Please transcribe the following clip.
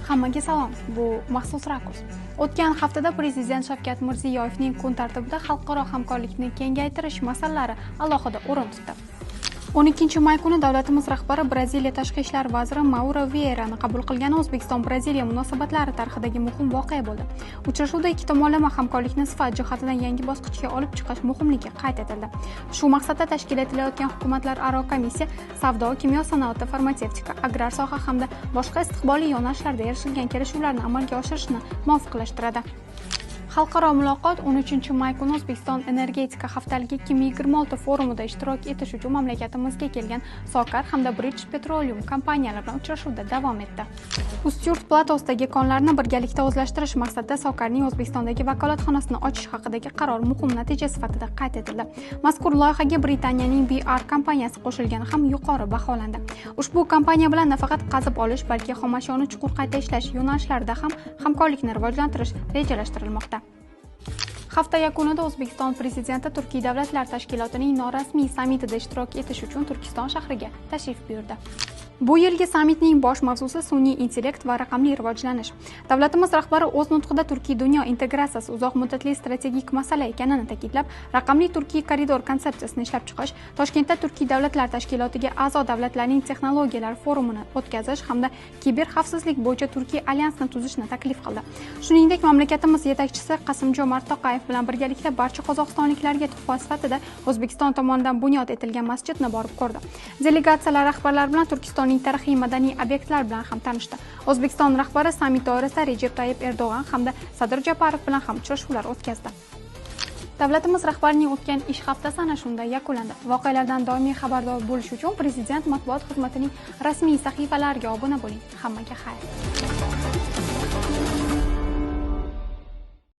Hammaga salom. Bu maxsus rakurs. O'tgan haftada Prezident Shavkat Mirziyoyevning kun tartibida xalqaro hamkorlikni kengaytirish masalalari alohida o'rin tutdi. 12 may kuni davlatimiz rahbari Braziliya tashqi ishlar vaziri Mauro Vieirani qabul qilgani O'zbekiston-Braziliya munosabatlari tarixidagi muhim voqea bo'ldi. Uchrashuvda ikki tomonlama hamkorlikni sifat jihatidan yangi bosqichga olib chiqish muhimligi qayd etildi. Shu maqsadda tashkil etilayotgan hukumatlararo komissiya savdo, kimyo sanoati, farmatsevtika, agrar soha hamda boshqa istiqbolli yo'nalishlarda erishilgan kelishuvlarni amalga oshirishni muvofiqlashtiradi. Xalqaro muloqot 13 may kuni O'zbekiston energetika haftaligi 2026 forumida ishtirok etish uchun mamlakatimizga kelgan Sokar hamda British Petroleum kompaniyalari bilan uchrashuvda davom etdi. Ustyurt platosidagi konlarni birgalikda o'zlashtirish maqsadida Sokarning O'zbekistondagi vakolatxonasini ochish haqidagi qaror muhim natija sifatida qayd etildi. Mazkur loyihaga Britaniyaning BR kompaniyasi qo'shilgani ham yuqori baholandi. Ushbu kompaniya bilan nafaqat qazib olish, balki xomashyoni chuqur qayta ishlash yo'nalishlarida ham hamkorlikni rivojlantirish rejalashtirilmoqda. Hafta yakunida O'zbekiston Prezidenti Turkiy davlatlar tashkilotining norasmiy sammitida ishtirok etish uchun Turkiston shahriga tashrif buyurdi. Bu yilgi sammitning bosh mavzusi sun'iy intellekt va raqamli rivojlanish. Davlatimiz rahbari o'z nutqida Turkiy dunyo integratsiyasi uzoq muddatli strategik masala ekanini ta'kidlab, raqamli Turkiy koridor konsepsiyasini ishlab chiqish, Toshkentda Turkiy davlatlar tashkilotiga a'zo davlatlarning texnologiyalar forumini o'tkazish hamda kiber xavfsizlik bo'yicha Turkiy alyansni tuzishni taklif qildi. Shuningdek, mamlakatimiz yetakchisi Qasimjomart To'qayev bilan birgalikda barcha qozog'istonliklarga tuhfa sifatida O'zbekiston tomonidan bunyod etilgan masjidni borib ko'rdi. Delegatsiyalar rahbarlari bilan Turkiston tarixiy madaniy obyektlar bilan ham tanishdi. O'zbekiston rahbari sammit doirasida Recep Tayyip Erdo'g'an hamda Sadir Japarov bilan ham uchrashuvlar o'tkazdi. Davlatimiz rahbarining o'tgan ish haftasi ana shunda yakunlandi. Voqealardan doimiy xabardor bo'lish uchun Prezident matbuot xizmatining rasmiy sahifalariga obuna bo'ling. Hammaga xayr.